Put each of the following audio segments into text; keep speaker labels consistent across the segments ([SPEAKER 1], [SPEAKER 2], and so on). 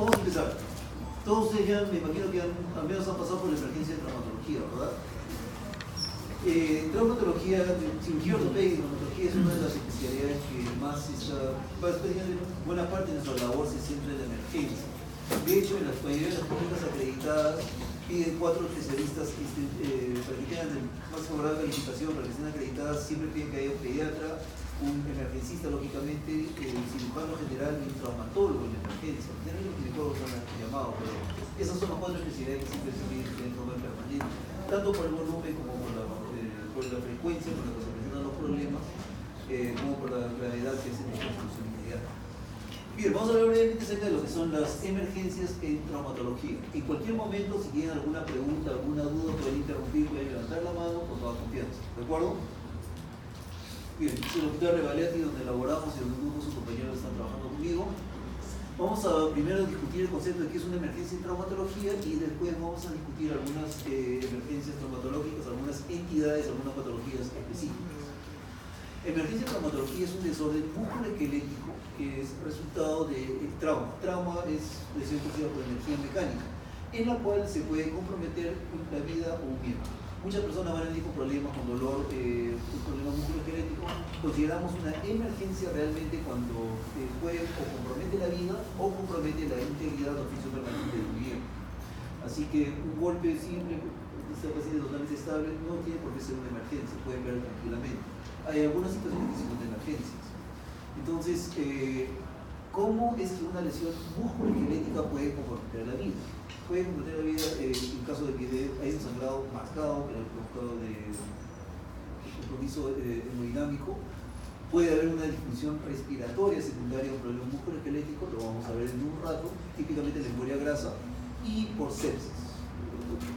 [SPEAKER 1] Vamos a empezar. Todos ustedes ya, me imagino que al menos han pasado por la emergencia de traumatología, ¿verdad? Traumatología, cirugía ortopédica y traumatología es una de las especialidades que más buena parte de nuestra labor se centra en la emergencia. De hecho, en la mayoría de las clínicas acreditadas piden 4 especialistas para que tengan el más favorable calificación, para que estén acreditadas, siempre piden que haya un pediatra, un emergencista, lógicamente, un cirujano general y un traumatólogo en emergencia. Tienen los ginecólogos son llamados, pero esas son las 4 especialidades que siempre se piden en forma permanente, tanto por el volumen como por la frecuencia con la que se presentan los problemas, como por la gravedad que es en la solución inmediata. Bien, vamos a hablar brevemente acerca de lo que son las emergencias en traumatología. En cualquier momento, si tienen alguna pregunta, alguna duda, pueden interrumpir, pueden levantar la mano con toda confianza. ¿De acuerdo? Bien, soy el doctor Revaliati, donde elaboramos y donde un grupo de sus compañeros están trabajando conmigo. Vamos a primero discutir el concepto de qué es una emergencia en traumatología y después vamos a discutir algunas emergencias traumatológicas, algunas entidades, algunas patologías específicas. Emergencia en traumatología es un desorden musculoesquelético que es resultado de trauma. Trauma es lesión causada por energía mecánica, en la cual se puede comprometer la vida o un miembro. Muchas personas van a venir con problemas, con dolor, un problema musculoesquelético. Consideramos una emergencia realmente cuando puede o compromete la vida o compromete la integridad o oficio permanente del miembro. Así que un golpe simple, esta paciente totalmente estable, no tiene por qué ser una emergencia, pueden ver tranquilamente. Hay algunas situaciones que sí son de emergencias. Entonces, ¿cómo es que una lesión musculoesquelética puede comprometer la vida? Puede comprometer la vida en caso de que haya un sangrado marcado, que es provocado de compromiso hemodinámico. Puede haber una disfunción respiratoria secundaria a un problema musculoesquelético, lo vamos a ver en un rato, típicamente la embolia grasa, y por sepsis.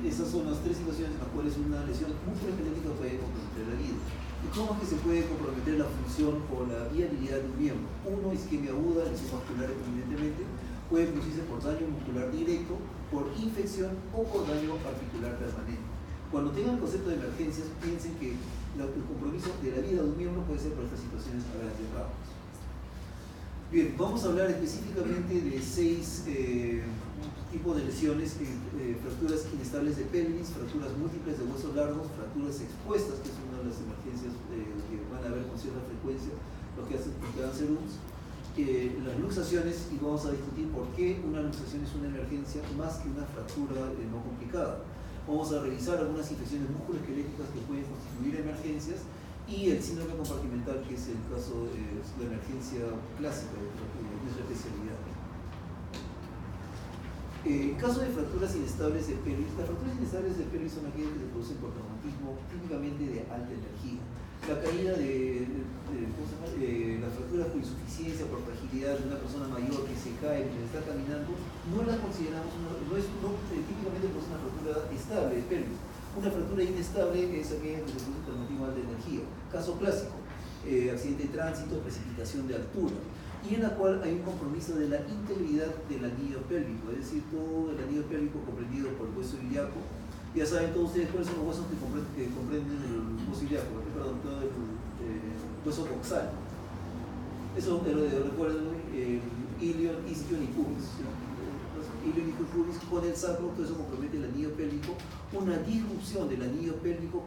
[SPEAKER 1] Esas son las 3 situaciones en las cuales una lesión musculoesquelética puede comprometer la vida. ¿Y cómo es que se puede comprometer la función o la viabilidad de un miembro? Uno, isquemia aguda, lesión vascular evidentemente, puede producirse por daño muscular directo, por infección o por daño articular permanente. Cuando tengan el concepto de emergencias, piensen que el compromiso de la vida de un miembro puede ser por estas situaciones a grandes rasgos. Bien, vamos a hablar específicamente de 6 tipos de lesiones, fracturas inestables de pelvis, fracturas múltiples de huesos largos, fracturas expuestas, que es una de las emergencias que van a haber con cierta frecuencia, lo que van a ser las luxaciones, y vamos a discutir por qué una luxación es una emergencia más que una fractura no complicada. Vamos a revisar algunas infecciones musculoesqueléticas que pueden constituir emergencias y el síndrome compartimental, que es el caso de la emergencia clásica de nuestra especialidad. En caso de fracturas inestables de pelvis, las fracturas inestables de pelvis son aquellas que se producen por traumatismo, típicamente de alta energía. La caída las fracturas por insuficiencia, por fragilidad de una persona mayor que se cae mientras está caminando, no la consideramos, típicamente es una fractura estable de pelvis. Una fractura inestable es aquella que se produce por traumatismo de alta energía. Caso clásico, accidente de tránsito, precipitación de altura, y en la cual hay un compromiso de la integridad del anillo pélvico, es decir, todo el anillo pélvico comprendido por el hueso ilíaco. Ya saben todos ustedes cuáles son los huesos que comprenden el hueso ilíaco, perdón, todo el hueso coxal. Eso recuerden, ilion, isquion y pubis. Ilion, isquion, pubis con el sacro, todo eso compromete el anillo pélvico. Una disrupción del anillo pélvico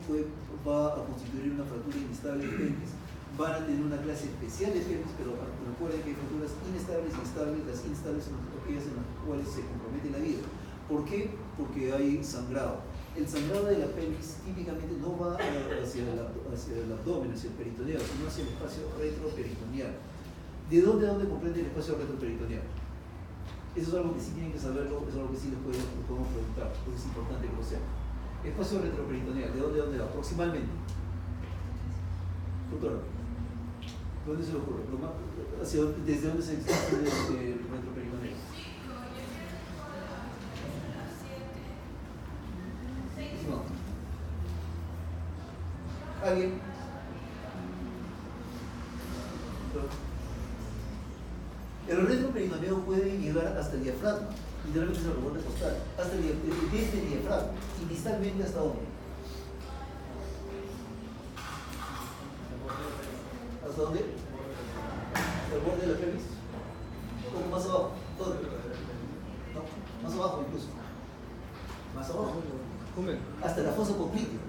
[SPEAKER 1] va a constituir una fractura inestable de pelvis. Van a tener una clase especial de pelvis, pero recuerden que hay fracturas inestables y estables. Las inestables son aquellas en las cuales se compromete la vida. ¿Por qué? Porque hay sangrado. El sangrado de la pelvis típicamente no va hacia el abdomen, hacia el peritoneal, sino hacia el espacio retroperitoneal. ¿De dónde a dónde comprende el espacio retroperitoneal? Eso es algo que sí tienen que saberlo, es algo que sí les podemos preguntar, porque es importante que lo sepan. Espacio retroperitoneal, ¿de dónde a dónde va? Aproximadamente. Doctor, ¿dónde se le ocurre? ¿Desde dónde se extiende el retroperitoneal? No. ¿Alguien? El retroperitoneal puede llegar hasta el diafragma, literalmente es el reborde costal, desde el diafragma, y distalmente hasta dónde. ¿Hasta dónde? ¿Hasta el borde de la pelvis? Un poco más abajo. ¿Dónde? abajo incluso. Más abajo. Hasta la fosa poplítea.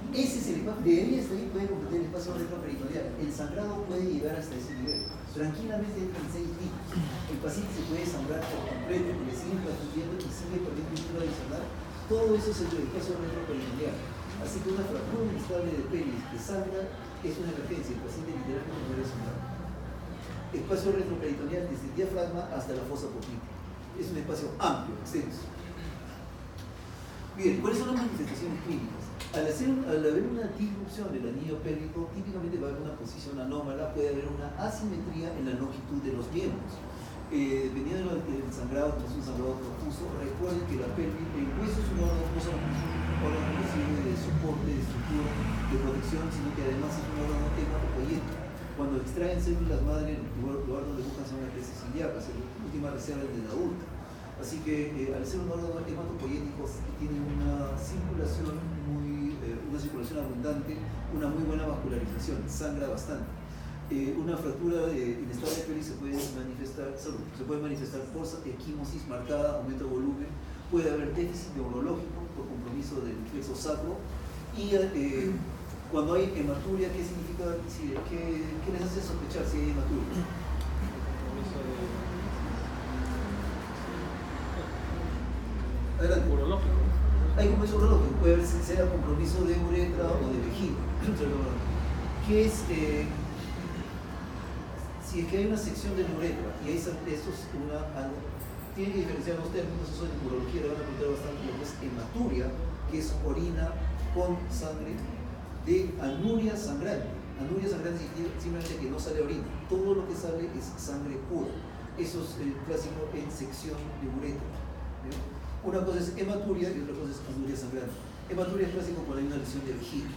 [SPEAKER 1] Ese es el espacio, debería estar ahí, puede comprender el espacio retroperitoneal. El sangrado puede llegar hasta ese nivel. Tranquilamente entra en 6 litros. El paciente se puede sangrar por completo, porque sigue transfiriendo y sigue perdiendo un líquido adicional. Todo eso es el espacio retroperitoneal. Así que una fractura inestable de pelvis que sangra es una emergencia. El paciente literalmente muere sangrado. Espacio retroperitoneal desde el diafragma hasta la fosa poplítea. Es un espacio amplio, extenso. Bien, ¿cuáles son las manifestaciones clínicas? Al haber una disrupción del anillo pélvico, típicamente va a haber una posición anómala, puede haber una asimetría en la longitud de los miembros. Dependiendo del sangrado, si es un sangrado profuso, recuerden que la pelvis, el hueso es un órgano no solamente que sirve de soporte, de estructura, de protección, sino que además es un órgano hematopoyético. Cuando extraen células madre, el lugar donde buscan son las heces ilíacas, la última reserva del adulto. Así que al ser un órgano hematopoyético tiene una circulación abundante, una muy buena vascularización, sangra bastante. Una fractura inestable de pelvis se puede manifestar por equimosis marcada, aumento de volumen, puede haber déficit neurológico por compromiso del plexo sacro y cuando hay hematuria, ¿qué significa? ¿Qué les hace sospechar si hay hematuria? Adelante. Urológico. Hay compromiso urológico, puede haber sea compromiso de uretra o de vejiga. ¿Qué es? Si es que hay una sección de uretra y eso es tiene que diferenciar los términos, eso en urología le van a preguntar bastante lo que es hematuria, que es orina con sangre, de anuria sangrante. Anuria sangrante significa simplemente que no sale orina, todo lo que sale es sangre pura. Eso es el clásico en sección de uretra. Una cosa es hematuria y otra cosa es anuria sangrante. Hematuria es clásico cuando hay una lesión de vejiga.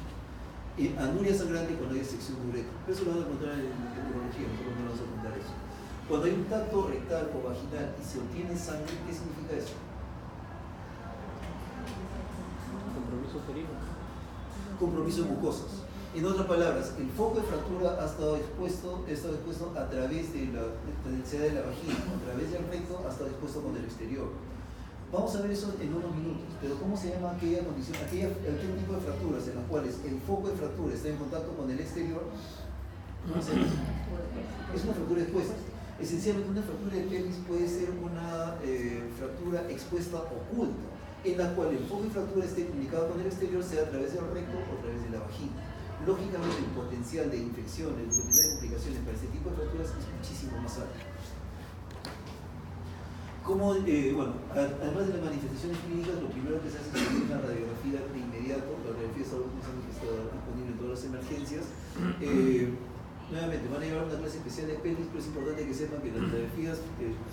[SPEAKER 1] Anuria sangrante cuando hay sección de uretra. Pero eso lo van a encontrar en urología, nosotros no vamos a contar eso. Cuando hay un tacto rectal o vaginal y se obtiene sangre, ¿qué significa eso?
[SPEAKER 2] Compromiso uterino.
[SPEAKER 1] Compromiso de mucosas. En otras palabras, el foco de fractura ha estado expuesto a través de la densidad de la vagina, a través del recto, ha estado expuesto con el exterior. Vamos a ver eso en unos minutos, pero ¿cómo se llama aquella condición, aquel tipo de fracturas en las cuales el foco de fractura está en contacto con el exterior? ¿Cómo se llama? Es una fractura expuesta. Esencialmente una fractura de pelvis puede ser una fractura expuesta oculta, en la cual el foco de fractura esté comunicado con el exterior, sea a través del recto o a través de la vagina. Lógicamente el potencial de infección, el potencial de complicaciones para este tipo de fracturas es muchísimo más alto. Además de las manifestaciones clínicas, lo primero que se hace es hacer una radiografía de inmediato. La radiografía es algo que está disponible en todas las emergencias. Nuevamente, van a llevar una clase especial de pelvis, pero es importante que sepan que las radiografías,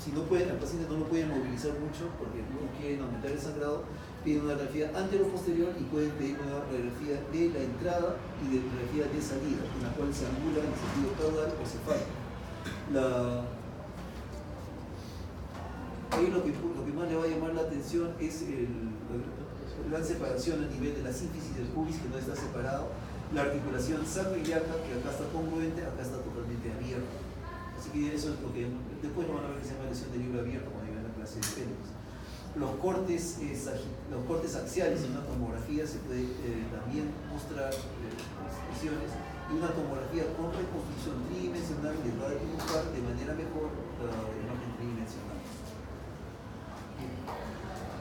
[SPEAKER 1] si no pueden, al paciente no lo pueden movilizar mucho porque no quieren aumentar el sangrado, piden una radiografía antero-posterior y pueden pedir una radiografía de la entrada y de radiografía de salida, en la cual se angula en sentido caudal o cefálico. Ahí lo que más le va a llamar la atención es la separación a nivel de la sínfisis del pubis, que no está separado, la articulación sacroiliaca, que acá está congruente, acá está totalmente abierta. Así que eso es lo que después lo van a ver que se llama lesión de libro abierto cuando llegan a la clase de pelvis. Los cortes axiales en una tomografía se puede también mostrar lesiones, y una tomografía con reconstrucción tridimensional les va a dibujar de manera mejor la imagen tridimensional.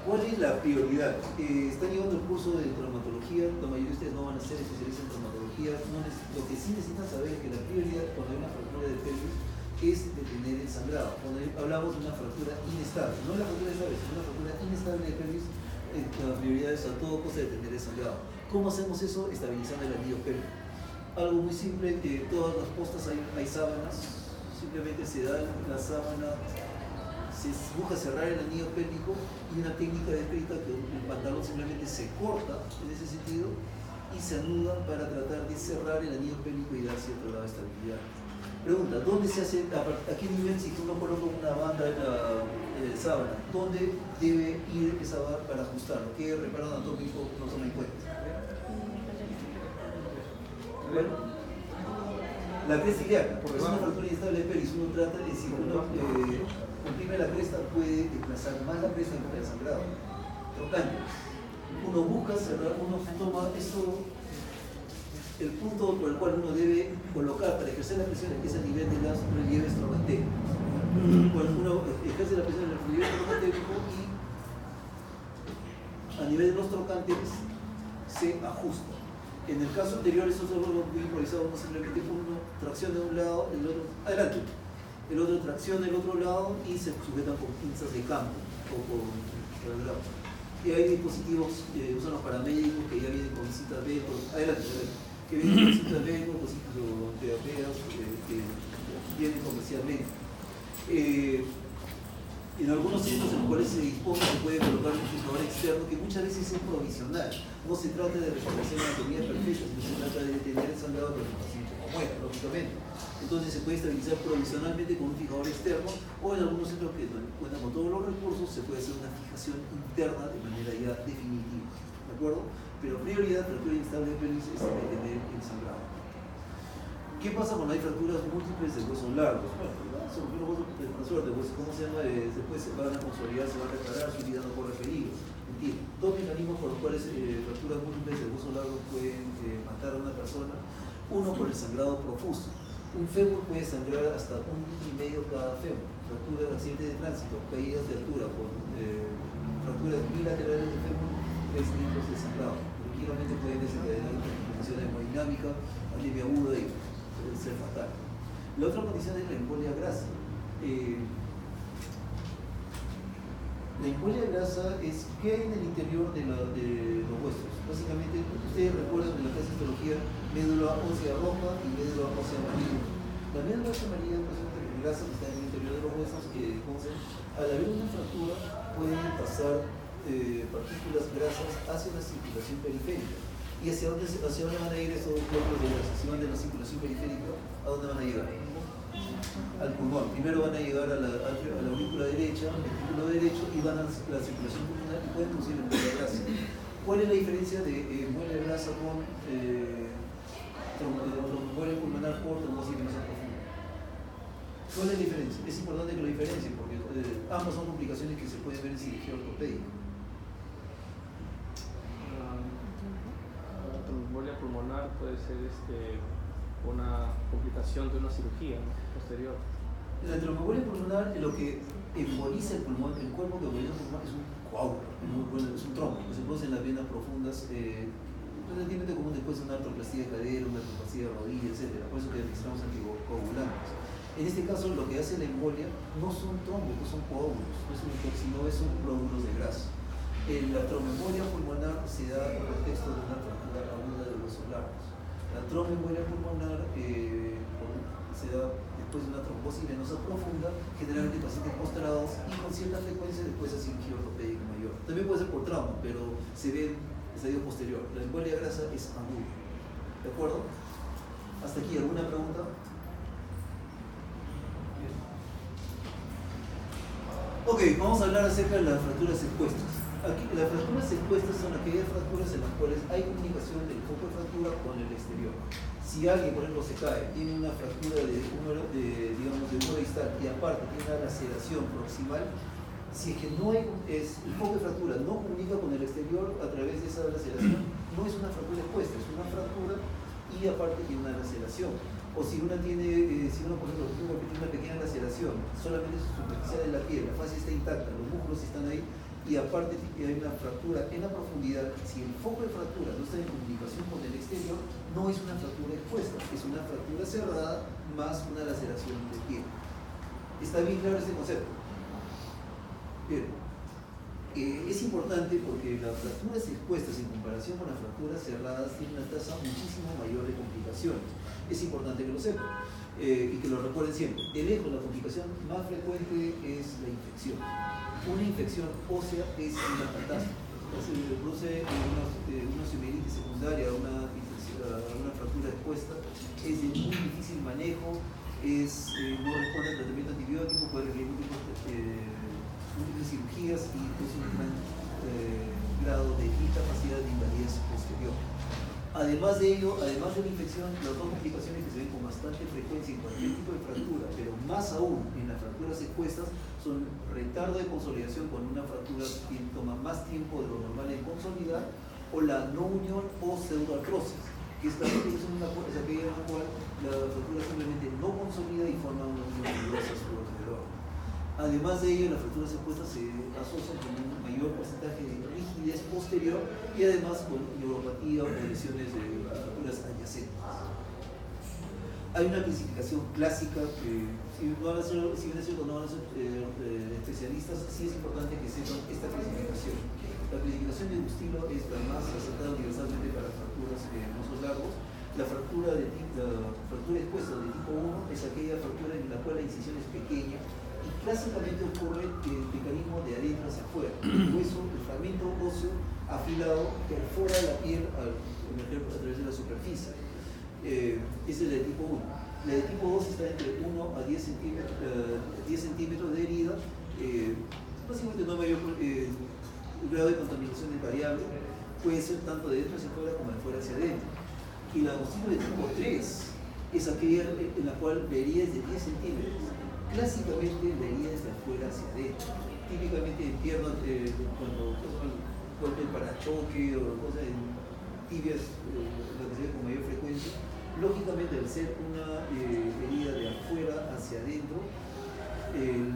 [SPEAKER 1] ¿Cuál es la prioridad? Están llevando el curso de traumatología, la mayoría de ustedes no van a ser especialistas en traumatología. Lo que sí necesitan saber es que la prioridad cuando hay una fractura de pelvis es detener el sangrado. Cuando hablamos de una fractura inestable, no la fractura estable, sino una fractura inestable de pelvis, la prioridad es a todo costo detener el sangrado. ¿Cómo hacemos eso? Estabilizando el anillo pélvico. Algo muy simple, todas las postas hay sábanas, simplemente se da la sábana, se busca cerrar el anillo pélvico y una técnica descrita que el pantalón simplemente se corta en ese sentido y se anuda para tratar de cerrar el anillo pélvico y dar cierto grado de estabilidad. Pregunta, ¿dónde se hace, a qué nivel si uno coloca una banda en la sábana, dónde debe ir esa banda para ajustarlo? ¿Qué reparo anatómico no toma en cuenta? Bueno, la cresta ilíaca, porque es una fractura inestable de pelvis, uno trata de decir, comprime la cresta puede desplazar más la cresta que el sangrado. Trocánter. Uno busca cerrar, uno toma esto, el punto por el cual uno debe colocar para ejercer la presión es a nivel de los relieves trocanteros. Cuando uno ejerce la presión en el relieve trocantérico y a nivel de los trocánteres se ajusta. En el caso anterior, esos dos lo muy improvisado, uno simplemente uno tracciona de un lado, el otro, adelante, el otro tracciona del otro lado y se sujetan con pinzas de campo o con el brazo. Y hay dispositivos que usan los paramédicos que ya vienen con cintas velcro, adelante, que vienen con cintas velcro, cositas europeas que vienen comercialmente. En algunos centros en los cuales se dispone se puede colocar un fijador externo que muchas veces es provisional. No se trata de restablecer una anatomía perfecta, sino se trata de detener el sangrado para que el paciente no muera, lógicamente. Entonces se puede estabilizar provisionalmente con un fijador externo o en algunos centros que cuentan con todos los recursos se puede hacer una fijación interna de manera ya definitiva. ¿De acuerdo? Pero prioridad, fractura inestable de pelvis es detener el sangrado. ¿Qué pasa cuando hay fracturas múltiples de huesos largos? Bueno, son los huesos de suerte, ¿cómo se llama? Después se van a consolidar, se van a reparar, su vida no corre peligro. Entiendo. Dos mecanismos por los cuales fracturas múltiples de huesos largos pueden matar a una persona. Uno, por el sangrado profuso. Un fémur puede sangrar hasta 1,5 litros cada fémur. Fracturas, accidentes de tránsito, caídas de altura por fracturas bilaterales de fémur, 3 litros de sangrado. Tranquilamente pueden desencadenar una complicación hemodinámica, anemia aguda y puede ser fatal. La otra condición es la embolia grasa. La embolia grasa es qué hay en el interior de los huesos. Básicamente, ustedes recuerdan de la clase de histología médula ósea roja y médula ósea amarilla. La médula ósea amarilla es una grasa que está en el interior de los huesos que, al haber una fractura, pueden pasar partículas grasas hacia la circulación periférica. ¿Y hacia dónde van a ir esos glóbulos de grasa? Si van de la circulación periférica, ¿a dónde van a llegar? Al pulmón. Primero van a llegar a la aurícula derecha, al ventrículo derecho y van a la circulación pulmonar y pueden producir embolia grasa. ¿Cuál es la diferencia de embolia grasa con embolia pulmonar por trombosis venosa profunda? ¿Cuál es la diferencia? Es importante que lo diferencien porque ambas son complicaciones que se pueden ver en cirugía ortopédica.
[SPEAKER 2] La tromboembolia pulmonar puede ser una complicación de una cirugía, ¿no? Posterior.
[SPEAKER 1] La tromboembolia pulmonar, lo que emboliza el pulmón, el cuerpo que emboliza el pulmón es un coágulo, es un trombo que se produce en las venas profundas, relativamente común después de una artroplastía de cadera, una artroplastía de rodilla, etc. Por eso que necesitamos anticoagulantes. En este caso, lo que hace la embolia no son trombos, no son coágulos, no es un sino son glóbulos de grasa. La tromboembolia pulmonar se da en el contexto de una fractura aguda de huesos largos. La tromboembolia pulmonar se da después de una trombosis venosa profunda, generalmente en pacientes postrados y con cierta frecuencia después de cirugía ortopédica mayor. También puede ser por trauma, pero se ve en estadio posterior. La embolia grasa es aguda. ¿De acuerdo? Hasta aquí, ¿alguna pregunta? Bien. Ok, vamos a hablar acerca de las fracturas expuestas. Aquí, las fracturas expuestas son aquellas fracturas en las cuales hay comunicación del foco de fractura con el exterior. Si alguien, por ejemplo, se cae, tiene una fractura de húmero distal y aparte tiene una laceración proximal, si es que no hay, el foco de fractura no comunica con el exterior a través de esa laceración, no es una fractura expuesta, es una fractura y aparte tiene una laceración. O si uno tiene, por ejemplo, tiene una pequeña laceración, solamente su superficial de la piel, la fascia está intacta, los músculos están ahí, y aparte hay una fractura en la profundidad, si el foco de fractura no está en comunicación con el exterior, no es una fractura expuesta, es una fractura cerrada más una laceración de piel. ¿Está bien claro este concepto? Bien. Es importante porque las fracturas expuestas en comparación con las fracturas cerradas tienen una tasa muchísimo mayor de complicaciones. Es importante que lo sepan y que lo recuerden siempre. De lejos, la complicación más frecuente es la infección. Una infección ósea es una catástrofe. Se produce una osteomielitis secundaria, una fractura expuesta, es de muy difícil manejo, no responde al tratamiento antibiótico, puede requerir múltiples cirugías y es un gran grado de incapacidad de invalidez posterior. Además de ello, además de la infección, las dos complicaciones que se ven con bastante frecuencia en cualquier tipo de fractura, pero más aún en las fracturas expuestas, son retardo de consolidación cuando una fractura toma más tiempo de lo normal en consolidar, o la no unión o pseudoartrosis, que es la complicación es aquella en la cual la fractura simplemente no consolida y forma una unión fibrosa a su alrededor. Además de ello, las fracturas expuestas se asocian con un mayor porcentaje de rigidez posterior y además con neuropatía o lesiones de fracturas adyacentes. Hay una clasificación clásica que, si bien es cierto, no van a ser especialistas, sí es importante que sepan esta clasificación. La clasificación de Bustilo es la más aceptada universalmente para fracturas en osos largos. La fractura expuesta de tipo 1 es aquella fractura en la cual la incisión es pequeña y clásicamente ocurre el mecanismo de adentro hacia afuera. El hueso, el fragmento óseo afilado perfora la piel al emerger a través de la superficie. Esa es la de tipo 1. La de tipo 2 está entre 1 a 10 centímetros de herida. Básicamente no hay mayor grado de contaminación es variable. Puede ser tanto de dentro hacia afuera como de fuera hacia adentro. Y la Bustilo de tipo 3 es aquella en la cual la herida es de 10 centímetros. Clásicamente la herida es de afuera hacia adentro. Típicamente en piernas, cuando golpe el parachoque o cosas en tibias, la que se ve con mayor frecuencia, lógicamente al ser una herida de afuera hacia adentro, el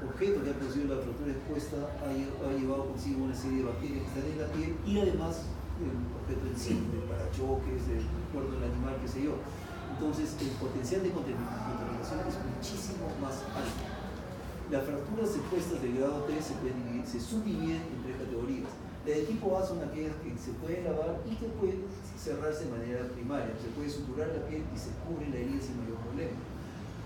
[SPEAKER 1] objeto que ha producido la fractura expuesta ha llevado consigo una serie de bacterias que están en la piel y además el objeto en sí, el parachoques, el cuerpo del animal, qué sé yo. Entonces el potencial de contaminación es muchísimo más alto. Las fracturas expuestas de grado 3 se subdividen en tres categorías. La de tipo A son aquellas que se pueden lavar y que pueden cerrarse de manera primaria. Se puede suturar la piel y se cubre la herida sin mayor problema.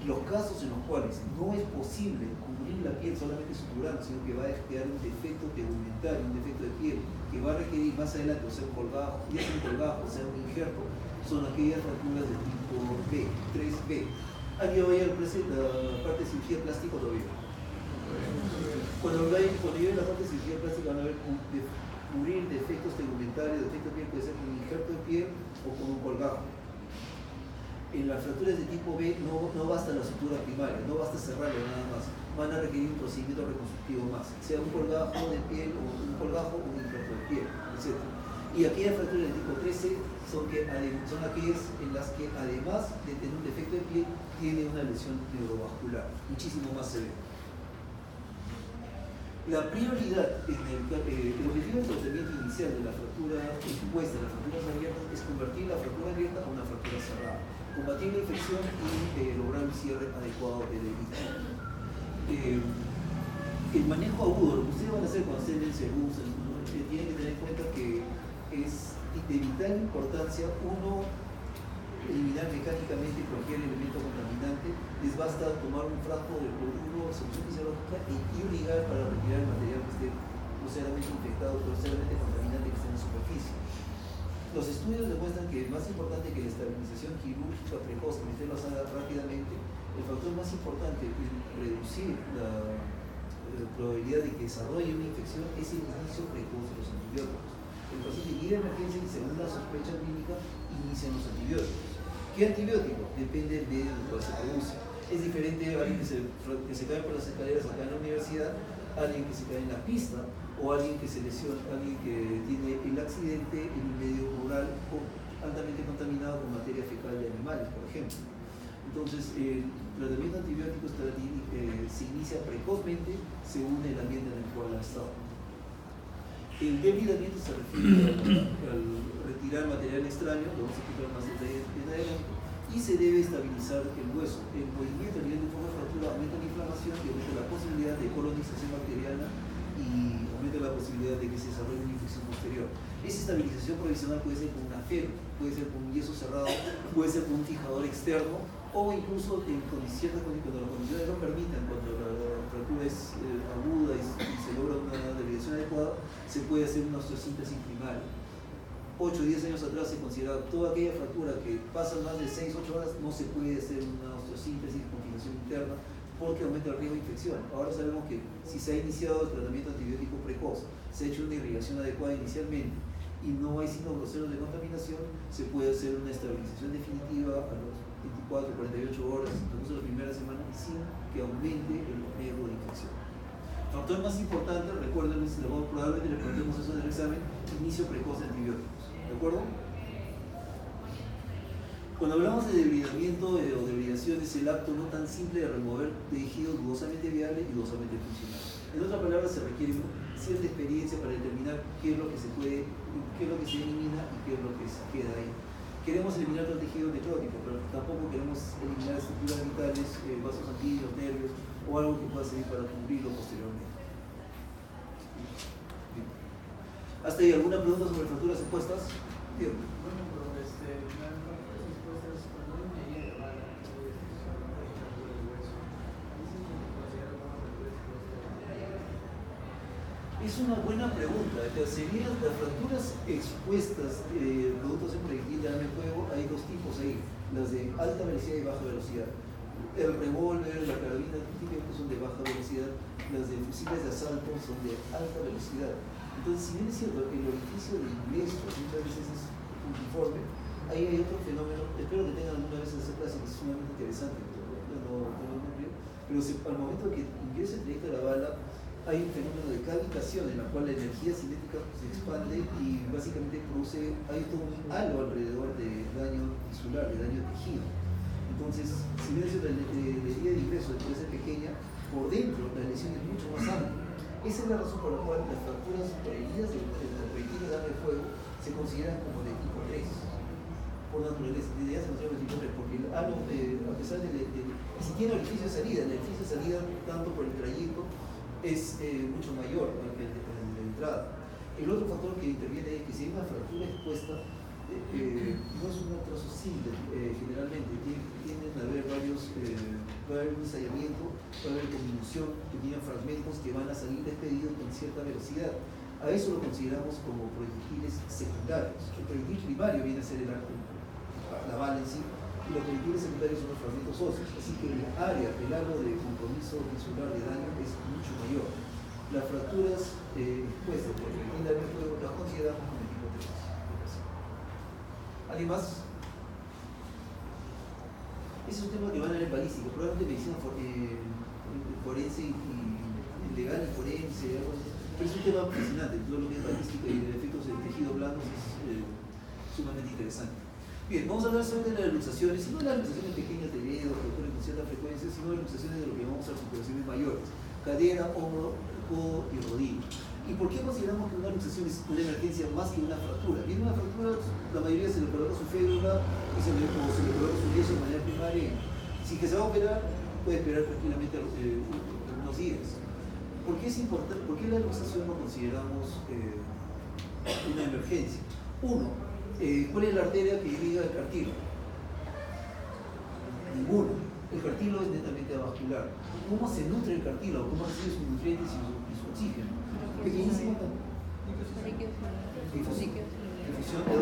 [SPEAKER 1] Los casos en los cuales no es posible cubrir la piel solamente suturando, sino que va a quedar un defecto tegumentario, un defecto de piel, que va a requerir más adelante o sea un colgajo, ya sea un colgajo, o sea un injerto, son aquellas fracturas de tipo B, 3B. ¿Alguien va a ir la parte de cirugía plástica todavía? Cuando llegue la parte de cirugía plástica van a ver cubrir defectos tegumentarios, defectos de piel puede ser con un injerto de piel o con un colgajo. En las fracturas de tipo B no basta la sutura primaria, no basta cerrarlo nada más, van a requerir un procedimiento reconstructivo más, sea un colgajo de piel o un colgajo o un injerto de piel, etc. Y aquellas fracturas de tipo 13 son aquellas en las que además de tener un defecto de piel, tiene una lesión neurovascular, muchísimo más severa. La prioridad el objetivo del tratamiento inicial de la fractura expuesta, de las fracturas abiertas, es convertir la fractura abierta a una fractura cerrada, combatir la infección y lograr un cierre adecuado de la herida. El manejo agudo, lo que ustedes van a hacer cuando estén en el CERUS, tienen que tener en cuenta que es de vital importancia, uno, eliminar mecánicamente cualquier elemento contaminante. Les basta tomar un frasco de cloruro, solución fisiológica y ligar para retirar el material que esté groseramente infectado, groseramente contaminante que esté en la superficie. Los estudios demuestran que es más importante que la estabilización quirúrgica precoz, que meterlo rápidamente, el factor más importante en reducir la probabilidad de que desarrolle una infección es el inicio precoz de los antibióticos. El paciente llega a emergencia y según la sospecha clínica inician los antibióticos. ¿Qué antibiótico? Depende del medio en el cual se produce. Es diferente a alguien que se cae por las escaleras acá en la universidad, alguien que se cae en la pista o alguien que se lesiona, alguien que tiene el accidente en un medio rural altamente contaminado con materia fecal de animales, por ejemplo. Entonces, el tratamiento antibiótico se inicia precozmente según el ambiente en el cual ha estado. El debridamiento se refiere al retirar material extraño, lo vamos a explicar más en adelante, y se debe estabilizar el hueso. El movimiento a nivel de forma de fractura aumenta la inflamación y aumenta la posibilidad de colonización bacteriana y aumenta la posibilidad de que se desarrolle una infección posterior. Esa estabilización provisional puede ser con una FER, puede ser con un yeso cerrado, puede ser con un fijador externo o incluso cuando las condiciones lo permitan, cuando la fractura es aguda y se logra una debilización adecuada, se puede hacer una osteosíntesis primaria. 8 o 10 años atrás se consideraba toda aquella fractura que pasa más de 6 o 8 horas no se puede hacer una osteosíntesis con fijación interna porque aumenta el riesgo de infección. Ahora sabemos que si se ha iniciado el tratamiento antibiótico precoz, se ha hecho una irrigación adecuada inicialmente y no hay signos groseros de contaminación, se puede hacer una estabilización definitiva a los 24, 48 horas, incluso la primera semana, sin que aumente el riesgo de infección. Factor más importante, recuerden, probablemente le preguntemos eso en el examen, inicio precoz de antibióticos. ¿De acuerdo? Cuando hablamos de debridamiento o debridación, es el acto no tan simple de remover tejido dudosamente viable y dudosamente funcional. En otras palabras, se requiere cierta experiencia para determinar qué es lo que se puede, qué es lo que se elimina y qué es lo que se queda ahí. Queremos eliminar todo el tejido necrótico, pero tampoco queremos eliminar estructuras vitales, vasos sanguíneos, nervios o algo que pueda servir para cubrirlo posteriormente. Bien. ¿Hasta ahí alguna pregunta sobre fracturas expuestas? Bien.
[SPEAKER 3] Bueno, pero las fracturas expuestas, cuando hay una herida de bala, fractura del hueso, ¿ahí sí se considera como fractura expuesta?
[SPEAKER 1] Es una buena pregunta. Serían las fracturas expuestas productos en proyectil de arma de fuego. Hay dos tipos ahí, las de alta velocidad y baja velocidad. El revólver, la carabina típicamente son de baja velocidad, las de fusiles de asalto son de alta velocidad. Entonces, si bien es cierto que el orificio de ingreso muchas veces es uniforme, ahí hay otro fenómeno. Espero que tengan alguna vez esa clase, que es sumamente interesante, pero al momento que ingresa el trayecto de la bala, hay un fenómeno de cavitación en la cual la energía cinética se expande y básicamente produce, hay todo un halo alrededor de daño tisular, de daño de tejido. Entonces, si bien es la herida de ingreso puede ser pequeña, por dentro la lesión es mucho más amplia. Esa es la razón por la cual las fracturas por heridas de proyectiles de arma de fuego se consideran como de tipo 3 por naturaleza. De se consideran de tipo 3 porque el halo, a pesar de si tiene orificio de salida, el orificio de salida tanto por el trayecto es mucho mayor que el de entrada. El otro factor que interviene es que si hay una fractura expuesta, no es un trazo simple, generalmente tienden a haber varios, va a haber un ensayamiento, va a haber convolución, pequeños fragmentos que van a salir despedidos con cierta velocidad. A eso lo consideramos como proyectiles secundarios. El proyectil primario viene a ser el arco, la bala en sí, y los proyectiles secundarios son los fragmentos óseos, así que el área, el área de compromiso tisular de daño es mucho mayor. Las fracturas expuestas por proyectil de arma de fuego las consideramos como tipo 3. ¿Alguien más? Ese es un tema que van a ver en balística, probablemente medicina forense y legal y forense, algo así. Pero es un tema fascinante, todo lo que es balística y de efectos de tejidos blandos es sumamente interesante. Bien, vamos a hablar sobre las luxaciones, y no las luxaciones pequeñas de dedos que ocurren con cierta frecuencia, sino las luxaciones de lo que llamamos articulaciones mayores, cadera, hombro, codo y rodilla. ¿Y por qué consideramos que una luxación es una emergencia más que una fractura? Bien, una fractura, la mayoría se le coloca su férula o se le coloca su yeso de manera primaria. Si que se va a operar, puede esperar tranquilamente unos días. ¿Por qué es importante? ¿Por qué la luxación no consideramos una emergencia? Uno, ¿cuál es la arteria que irriga el cartílago? Ninguno. El cartílago es netamente avascular. ¿Cómo se nutre el cartílago? ¿Cómo recibe sus nutrientes y su oxígeno? Pequeñísimo. Difusión de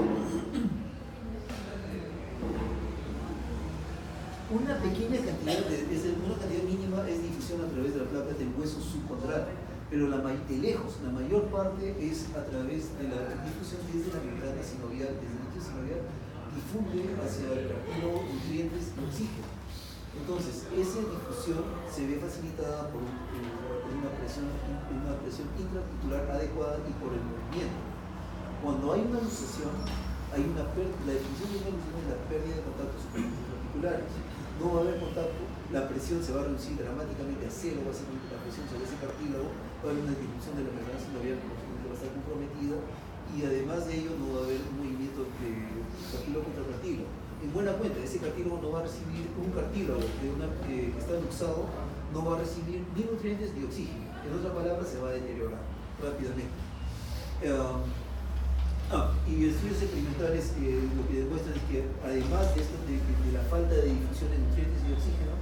[SPEAKER 1] una pequeña cantidad, una cantidad mínima es difusión a través de la placa del hueso subcondral, pero de lejos, la mayor parte es a través de la difusión desde la membrana sinovial, desde el líquido sinovial, difunde hacia el cartílago nutrientes y oxígeno. Entonces, esa difusión se ve facilitada por una presión intraarticular adecuada y por el movimiento. Cuando hay una luxación, la definición de una luxación es la pérdida de contactos articulares. No va a haber contacto, la presión se va a reducir dramáticamente a cero, básicamente la presión sobre ese cartílago, va a haber una disminución de la membrana sinovial que va a estar comprometida, y además de ello no va a haber un movimiento de cartílago contra cartílago. En buena cuenta, ese cartílago no va a recibir, un cartílago que está luxado no va a recibir ni nutrientes ni oxígeno. En otras palabras, se va a deteriorar rápidamente. Y estudios experimentales lo que demuestran es que además de esto, de la falta de difusión de nutrientes y oxígeno,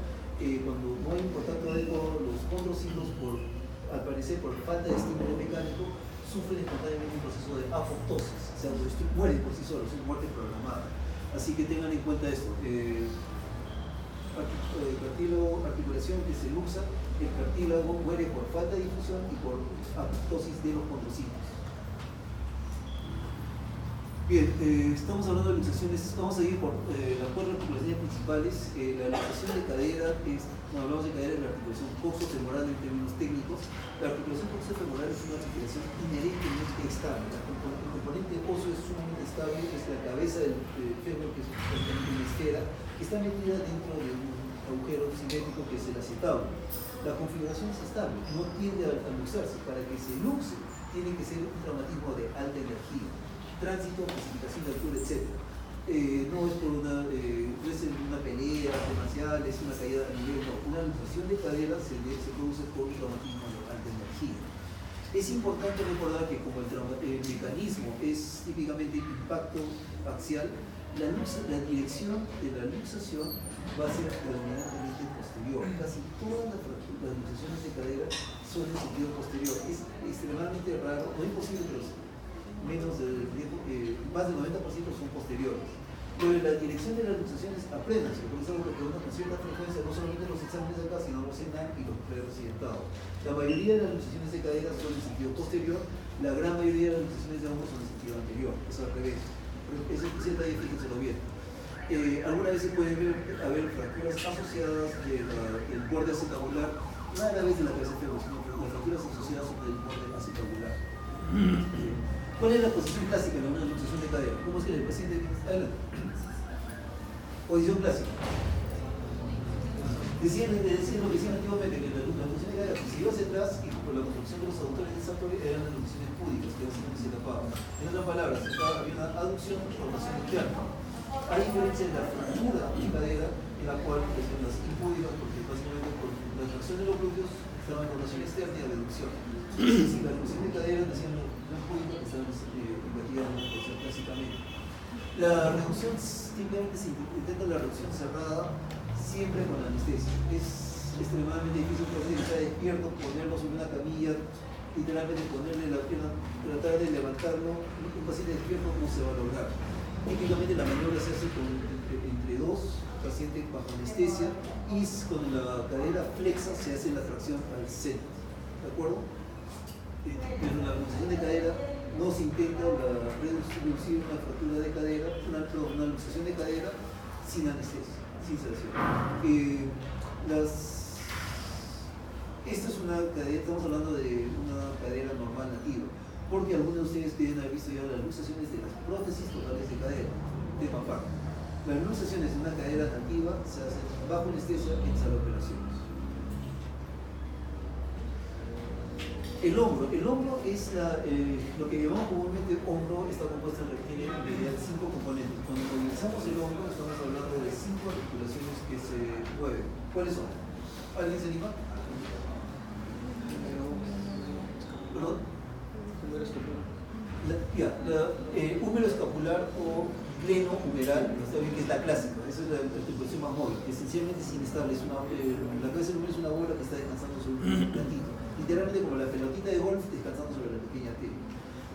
[SPEAKER 1] cuando no hay un contacto adecuado, los condrocitos, al parecer por falta de estímulo mecánico, sufren espontáneamente un proceso de apoptosis, o sea, mueren por sí solos, es muerte programada. Así que tengan en cuenta esto. Cartílago, articulación que se luxa, el cartílago muere por falta de difusión y por apoptosis de los condrocitos. Bien, estamos hablando de luxaciones, vamos a ir por las 4 articulaciones principales. La luxación de cadera es, cuando hablamos de cadera, es la articulación coxofemoral en términos técnicos. La articulación coxofemoral es una articulación inherentemente estable. El componente óseo es sumamente estable, es la cabeza del fémur, que es una esfera, que está metida dentro de un agujero simétrico que es el acetábulo. La configuración es estable, no tiende a luxarse. Para que se luxe, tiene que ser un traumatismo de alta energía. Tránsito, precipitación de altura, etc. No es por no es una pelea marcial, es una caída a nivel, no. Una luxación de cadera se produce por un traumatismo de alta energía. Es importante recordar que como el mecanismo es típicamente impacto axial, la dirección de la luxación va a ser predominantemente posterior. Casi todas las luxaciones de cadera son en sentido posterior. Es extremadamente raro, no imposible, pero menos del más del 90% son posteriores. Pero la dirección de las luxaciones apréndanse, porque es algo que preguntan con cierta frecuencia, no solamente los exámenes de acá, sino los ENAM y los pre-residentados. La mayoría de las luxaciones de cadera son en sentido posterior, la gran mayoría de las luxaciones de hombros son en sentido anterior, es al revés. Ese detalle, fíjenselo bien. Algunas veces puede haber fracturas asociadas del borde acetabular, rara vez de la cabeza enferma, sino que las fracturas asociadas son del borde acetabular. ¿Cuál es la posición clásica en una luxación de cadera? ¿Cómo es que el paciente adelante? Posición clásica. Decían lo que decían antiguamente, que la luxación de cadera, si iba hacia atrás y por la construcción de los aductores del sacroiliac eran las luxaciones púdicas, que básicamente se tapaban. En otras palabras, había una aducción y formación externa. Hay diferencia en la fractura de cadera, en la cual son las impúdicas, porque básicamente por la tracción de los glúteos estaba en formación externa y abducción. Si la luxación de cadera decían los impúdicas, que estaban investigadas clásicamente. La reducción, típicamente se intenta la reducción cerrada siempre con anestesia. Es extremadamente difícil para alguien que está despierto ponerlo sobre una camilla, literalmente ponerle la pierna, tratar de levantarlo. Un paciente despierto no se va a lograr. Típicamente la maniobra se hace entre dos pacientes bajo anestesia y con la cadera flexa se hace la tracción al centro. ¿De acuerdo? Pero la luxación de cadera no se intenta reducir una fractura de cadera, una luxación de cadera sin anestesia, sin sedación. Esta es una cadera, estamos hablando de una cadera normal nativa, porque algunos de ustedes deben haber visto ya las luxaciones de las prótesis totales de cadera, de papá. Las luxaciones de una cadera nativa se hacen bajo anestesia en sala de operaciones. El hombro es lo que llamamos comúnmente hombro, está compuesto en realidad de 5 componentes. Cuando utilizamos el hombro estamos hablando de 5 articulaciones que se mueven. ¿Cuáles son? ¿Alguien se anima? ¿Perdón? Húmero escapular o pleno humeral, está bien que es la clásica, esa es la articulación más móvil, que esencialmente es inestable, la cabeza del húmero es una bola que está descansando sobre un platito, literalmente como la pelotita de golf descansando sobre la pequeña arteria.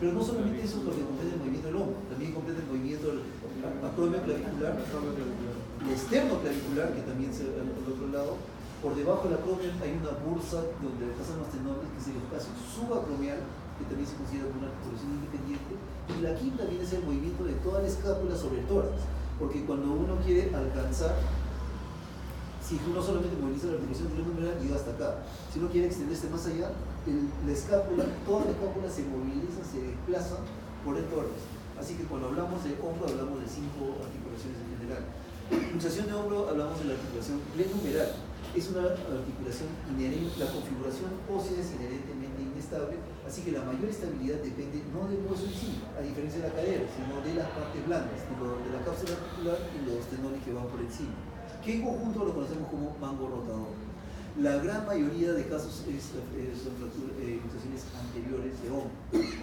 [SPEAKER 1] Pero no solamente eso es lo que completa el movimiento del hombro, también completa el movimiento del acromio clavicular, el externo clavicular, que también se ve al otro lado. Por debajo del acromio hay una bursa donde pasan los tenones, que es el espacio subacromial, que también se considera como una articulación independiente. Y la quinta viene a ser el movimiento de toda la escápula sobre el tórax, porque cuando uno quiere alcanzar, si uno solamente moviliza la articulación glenohumeral, llega hasta acá. Si uno quiere extenderse más allá, la escápula, toda la escápula se moviliza, se desplaza por el tórax. Así que cuando hablamos de hombro, hablamos de 5 articulaciones en general. Luxación de hombro, hablamos de la articulación glenohumeral. Es una articulación inherente, la configuración ósea es inherentemente inestable, así que la mayor estabilidad depende no del hueso en sí, a diferencia de la cadera, sino de las partes blandas, de la cápsula articular y los tenones que van por encima, que en conjunto lo conocemos como mango rotador. La gran mayoría de casos son luxaciones anteriores de hombro.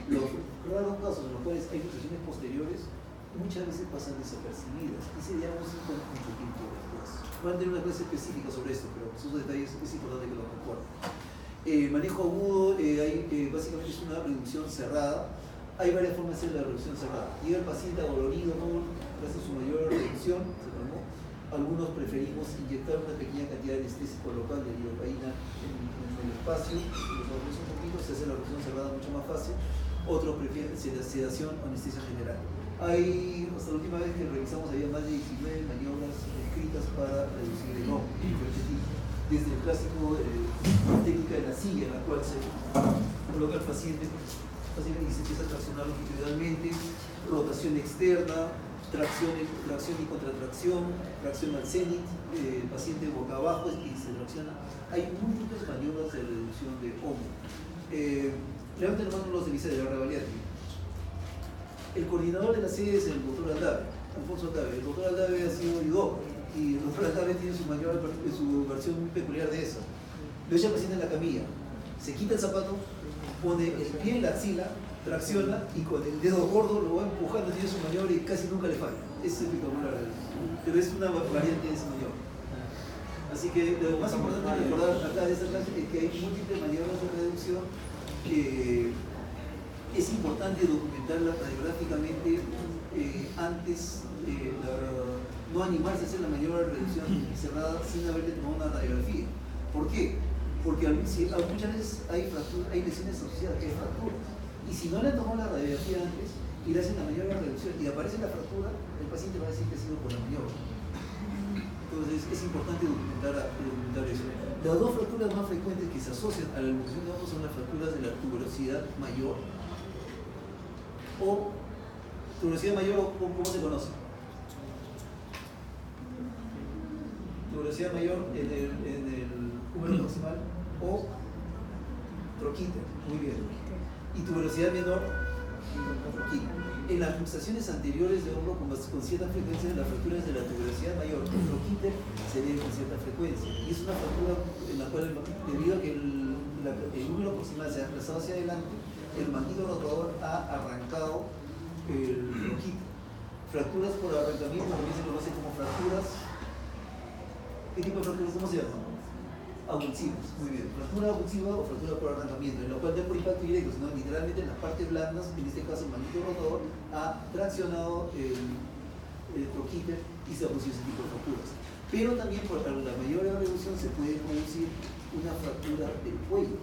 [SPEAKER 1] Los raros casos en los cuales hay luxaciones posteriores muchas veces pasan desapercibidas y se diagnostican mucho tiempo después. Van a tener una clase específica sobre esto, pero esos detalles es importante que los recuerden. Manejo agudo, básicamente es una reducción cerrada. Hay varias formas de hacer la reducción cerrada. Llega el paciente adolorido, ¿no? Hace su mayor reducción, se calmó. Algunos preferimos inyectar una pequeña cantidad de anestésico local de lidocaína en el espacio, los adolores un poquito, se hace la reducción cerrada mucho más fácil. Otros prefieren sedación o anestesia general. Hasta la última vez que revisamos, había más de 19 maniobras escritas para reducir el hombro, desde el clásico técnica de la silla, en la cual se coloca el paciente y se empieza a traccionar longitudinalmente, rotación externa, tracción y contratracción, tracción al cenit, el paciente boca abajo y se tracciona. Hay múltiples maniobras de reducción de hombro. Levanten la mano los de Visa de la Revaliati. El coordinador de la sede es el doctor Aldave, Alfonso Aldave. El doctor Aldave ha sido judoka y el doctor Aldave tiene su versión muy peculiar de eso. Lo echa al paciente en la camilla, se quita el zapato, pone el pie en la axila, tracciona y con el dedo gordo lo va empujando, tiene su maniobra y casi nunca le falla. Es espectacular, pero es una variante de esa maniobra. Así que lo más importante es recordar acá de esta clase es que hay múltiples maniobras de reducción que es importante documentarla radiográficamente antes, no animarse a hacer la maniobra de reducción cerrada sin haberle tomado una radiografía. ¿Por qué? Porque muchas veces hay lesiones asociadas, que hay fracturas. Y si no le han tomado la radiografía antes y le hacen la maniobra de reducción y aparece la fractura, el paciente va a decir que ha sido por la maniobra. Entonces es importante documentar eso. Las dos fracturas más frecuentes que se asocian a la luxación de hombros son las fracturas de la tuberosidad mayor o tuberosidad mayor, ¿cómo se conoce? Tuberosidad mayor en el húmero proximal o troquíter, muy bien. Y tuberosidad menor, troquíter. En las luxaciones anteriores de hombro con cierta frecuencia, las fracturas de la tuberosidad mayor, el troquíter, se ven con cierta frecuencia. Y es una fractura en la cual, debido a que el húmero proximal se ha desplazado hacia adelante, el manguito rotador ha arrancado el troquíter. Fracturas por arrancamiento también se conoce como fracturas. ¿Qué tipo de fracturas? ¿Cómo se llaman? Abulsivas, muy bien. Fractura abulsiva o fractura por arrancamiento, en la cual no por impacto directo, sino literalmente en las partes blandas, en este caso el manguito rotador, ha traccionado el troquíter y se ha producido ese tipo de fracturas. Pero también por la mayor reducción se puede producir una fractura del cuello,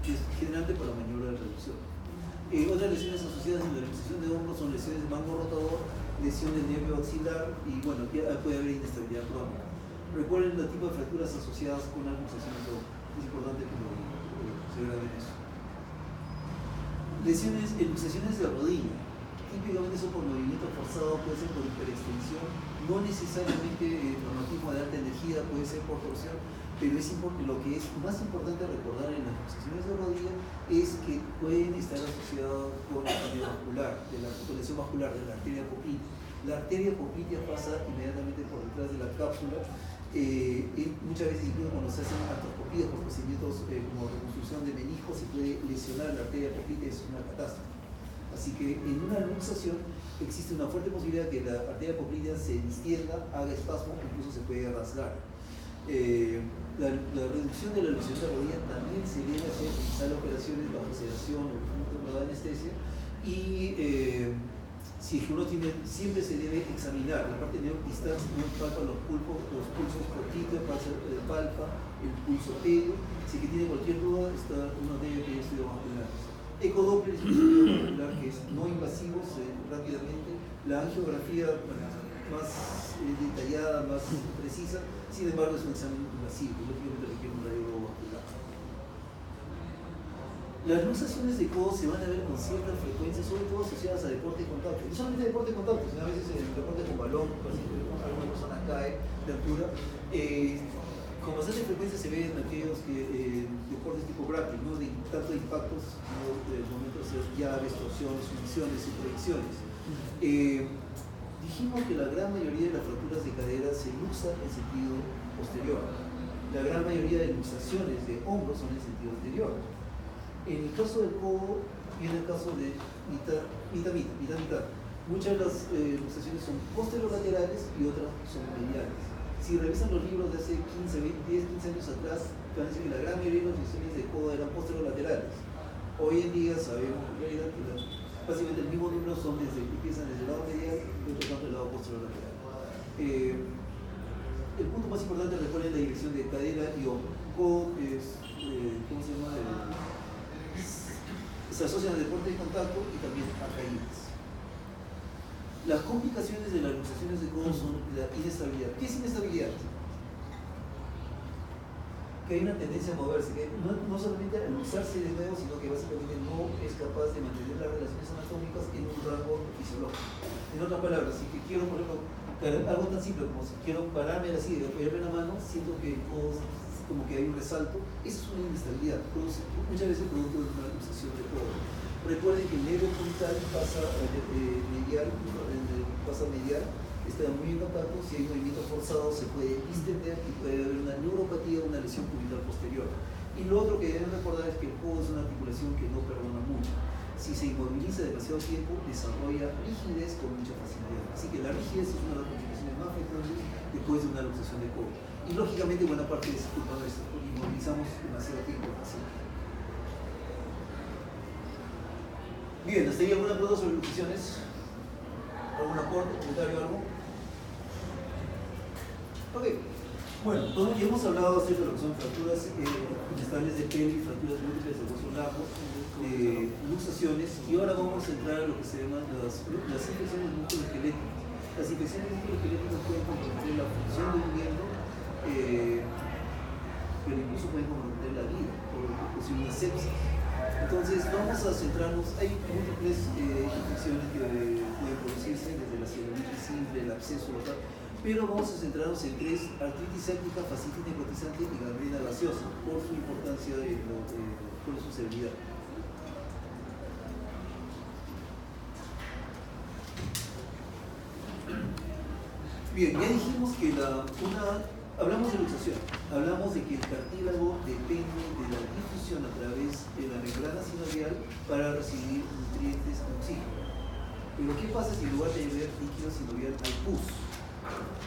[SPEAKER 1] que es generalmente por la maniobra de reducción. Otras lesiones asociadas en la luxación de hombros son lesiones de mango rotador, lesiones del nervio axilar y bueno, puede haber inestabilidad crónica. Recuerden el tipo de fracturas asociadas con la luxación de hombros. Es importante que se graben eso. Luxaciones de rodilla. Típicamente son por movimiento forzado, puede ser por hiperextensión, no necesariamente traumatismo de alta energía, puede ser por torsión, pero lo que es más importante recordar en las luxaciones de rodilla es que pueden estar asociadas con la vascular, con lesión vascular de la arteria poplitea. La arteria poplitea pasa inmediatamente por detrás de la cápsula. Muchas veces, incluso cuando se hacen artroscopías por procedimientos como reconstrucción de meniscos, se puede lesionar la arteria poplitea, es una catástrofe. Así que en una luxación existe una fuerte posibilidad que la arteria poplitea se distienda, haga espasmo, incluso se puede rasgar. La reducción de la luxación de la rodilla también se debe hacer en sala de operaciones bajo sedación o bajo anestesia y si es que uno siempre se debe examinar la parte neopistal, uno palpa los pulsos cortitos, palpa el pulso pedio. Si es que tiene cualquier duda, uno debe pedir estudios vasculares. Ecodoppler es un estudio vascular que es no invasivo, rápidamente. La angiografía más detallada, más precisa, sin embargo es un examen invasivo, lógicamente requiere un radiólogo vascular. Las luxaciones de codo se van a ver con cierta frecuencia, sobre todo asociadas a deporte de contacto. No solamente deporte de contacto, sino a veces en el deporte con balón, alguna persona cae de altura. Con bastante frecuencia se ve en aquellos deportes tipo grappling, ¿no? Tanto de impactos como de momentos de llaves, torsiones, sumisiones y proyecciones. Dijimos que la gran mayoría de las fracturas de cadera se luxa en sentido posterior. La gran mayoría de luxaciones de hombros son en sentido anterior. En el caso del codo, viene el caso de mitad. Muchas de las luxaciones son posterolaterales y otras son mediales. Si revisan los libros de hace 15 años atrás, van a decir que la gran mayoría de las luxaciones de codo eran posterolaterales. Hoy en día sabemos en realidad que básicamente el mismo número son que empiezan desde el lado medial y otro tanto el lado posterolateral. El punto más importante, recuerden, la dirección de cadera y hombro. Codo es, ¿cómo se llama? Se asocian al deporte de contacto y también a caídas. Las complicaciones de las luxaciones de codo son la inestabilidad. ¿Qué es inestabilidad? Que hay una tendencia a moverse, que no solamente a luxarse de nuevo, sino que básicamente no es capaz de mantener las relaciones anatómicas en un rango fisiológico. En otras palabras, si que quiero, por ejemplo, algo tan simple como si quiero pararme así de apoyarme la mano, siento que el codo como que hay un resalto, eso es una inestabilidad, muchas veces producto de una luxación de codo. Recuerden que el nervio frontal pasa medial, está muy en contacto, si hay movimiento forzado se puede distender y puede haber una neuropatía o una lesión cubital posterior. Y lo otro que deben recordar es que el codo es una articulación que no perdona mucho. Si se inmoviliza demasiado tiempo, desarrolla rigidez con mucha facilidad. Así que la rigidez es una de las complicaciones más frecuentes después de una luxación de codo. Y lógicamente buena parte es culpa nuestra, porque inmovilizamos demasiado tiempo al paciente. Bien, ¿hasta ahí alguna pregunta sobre luxaciones? ¿Algún aporte, comentario, algo? Ok. Bueno, ya hemos hablado acerca de lo que son fracturas inestables de pelo y fracturas múltiples de hueso largo, luxaciones, y ahora vamos a entrar a lo que se llaman las infecciones musculoesqueléticas. Las infecciones musculoesqueléticas pueden comprometer la función del miembro, pero incluso pueden comprometer la vida, por una sepsis. Entonces vamos a centrarnos, hay múltiples infecciones que pueden producirse, desde la celulitis simple, el absceso local, pero vamos a centrarnos en tres: artritis séptica, fascitis necrotizante y gangrena gaseosa, por su importancia, por su severidad. Bien, ya dijimos que hablamos de luxación, hablamos de que el cartílago depende de la difusión a través de la membrana sinovial para recibir nutrientes y oxígeno. Pero ¿qué pasa si en lugar de haber líquido sinovial hay pus?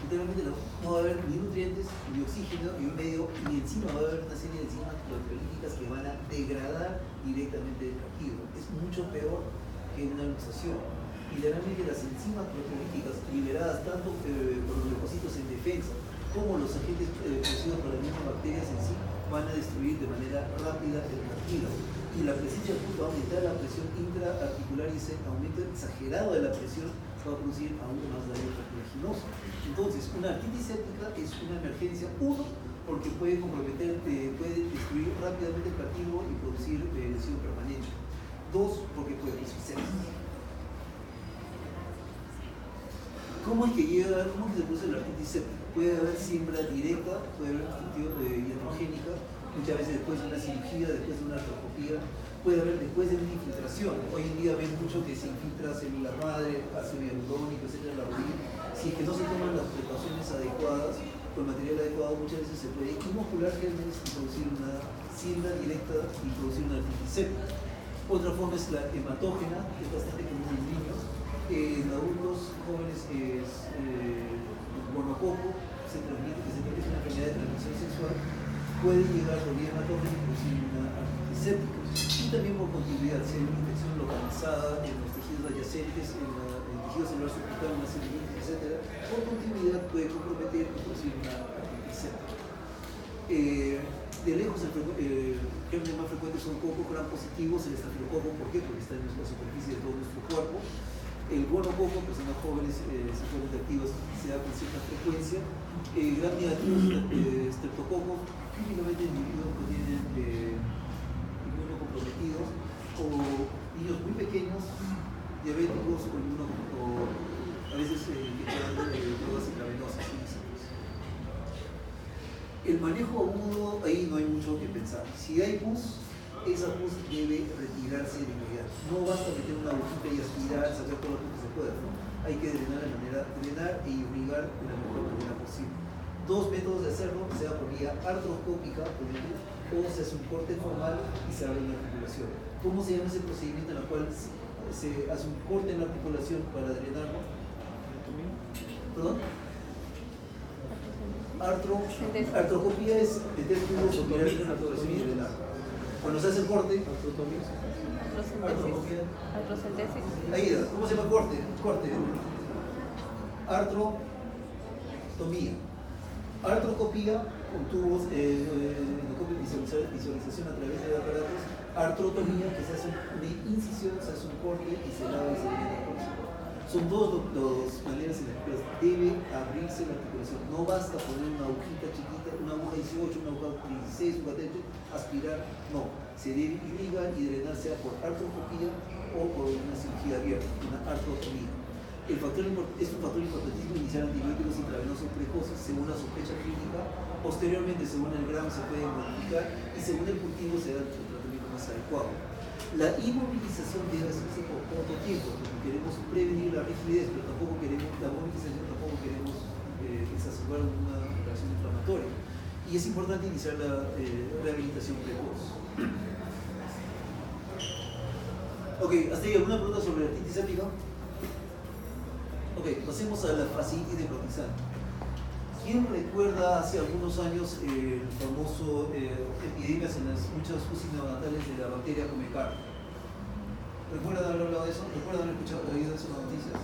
[SPEAKER 1] Literalmente no va a haber ni nutrientes, ni oxígeno, ni un medio, y encima va a haber una serie de enzimas proteolíticas que van a degradar directamente el cartílago. Es mucho peor que una luxación. Literalmente las enzimas proteolíticas liberadas tanto por los leucocitos en defensa como los agentes producidos por las mismas bacterias en sí van a destruir de manera rápida el cartílago. Y la presencia de pus va a aumentar la presión intraarticular, y ese aumento exagerado de la presión va a producir aún más daño cartilaginoso. Entonces, una artritis séptica es una emergencia, uno, porque puede comprometer, puede destruir rápidamente el cartílago y producir lesión permanente. Dos, porque puede producir sepsis. ¿Cómo es que se produce la artritis séptica? Puede haber siembra directa, puede haber iatrogénica, muchas veces después de una cirugía, después de una artroscopía, puede haber después de una infiltración. Hoy en día ven mucho que se infiltra células madre, ácido hialurónico, etc. en la rodilla. Si es que no se toman las precauciones adecuadas, con material adecuado, muchas veces se puede inocular gérmenes y producir una siembra directa y producir una artritis séptica. Otra forma es la hematógena, que es bastante común en niños. En adultos jóvenes es gonococo, se transmite, que es una enfermedad de transmisión sexual, puede llegar por vía hematógena y producir una artritis séptica. Y también por continuidad, si hay una infección localizada en los tejidos adyacentes, en el tejido celular subcutal, una celulitis, etc., por continuidad puede comprometer y producir una artritis séptica. De lejos, los gérmenes más frecuentes son coco gram positivos, el estafilococo. ¿Por qué? Porque está en la superficie de todo nuestro cuerpo. El gonococo, personas jóvenes sexualmente activas, se da con cierta frecuencia. Gram negativos, streptococo, típicamente individuos que tienen inmunocomprometidos, o niños muy pequeños, diabéticos, o a veces drogas intravenosas. El manejo agudo, ahí no hay mucho que pensar. Si hay pus, esa pus debe retirarse de inmediato. No basta meter una agujita y aspirar, sacar todo lo que se pueda, ¿no? Hay que drenar e irrigar de la mejor manera posible. Dos métodos de hacerlo, sea por vía artroscópica, por ejemplo, o se hace un corte formal y se abre una articulación. ¿Cómo se llama ese procedimiento en el cual se hace un corte en la articulación para drenarlo? ¿Perdón? Artroscopía es meter tubos o mirar una articulación y drenar. Cuando se hace el corte,
[SPEAKER 4] Artrocentesis.
[SPEAKER 1] ahí, ¿cómo se llama corte? Artrotomía. Artroscopía con tubos, visualización a través de aparatos. Artrotomía, que se hace una incisión, se hace un corte y se lava y se viene. Son dos las maneras en las que debe abrirse la articulación. No basta poner una agujita chiquita, una aguja 18, una aguja 16, un catete, aspirar, no. Se debe irrigar y drenar sea por artroscopía o por una cirugía abierta, una artrotomía. Es un factor importantísimo iniciar antibióticos intravenosos precoces según la sospecha clínica. Posteriormente, según el gramo, se puede modificar y según el cultivo se da el tratamiento más adecuado. La inmovilización debe hacerse por corto tiempo, porque queremos prevenir la rigidez, pero tampoco queremos la movilización, tampoco queremos exacerbar una reacción inflamatoria. Y es importante iniciar la rehabilitación precoz. Ok, ¿hasta ahí alguna pregunta sobre la artritis séptica? Ok, pasemos a la fasciitis necrotizante. ¿Quién recuerda hace algunos años el famoso epidemias en las muchas UCI neonatales de la bacteria Comecar? ¿Recuerdan haber hablado de eso? ¿Recuerdan haber oído de esas noticias?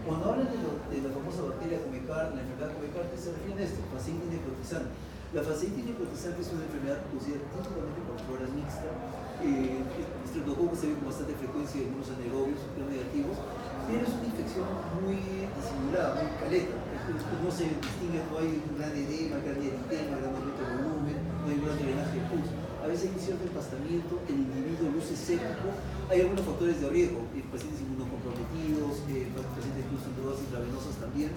[SPEAKER 1] Cuando hablan de la famosa bacteria Comecar, la enfermedad Comecar, ¿qué se refiere a esto? Fasciitis necrotizante. La fasciitis necrotizante es una enfermedad producida típicamente por floras mixtas. El estreptococo se ve con bastante frecuencia en unos anaerobios negativos, pero es una infección muy disimulada, muy caleta. No se distingue, no hay un gran edema, gran eritema, gran aumento de volumen, no hay un gran drenaje de pus. A veces hay un cierto empastamiento, el individuo luce séptico, hay algunos factores de riesgo, pacientes inmunocomprometidos, pacientes incluso en drogas intravenosas también,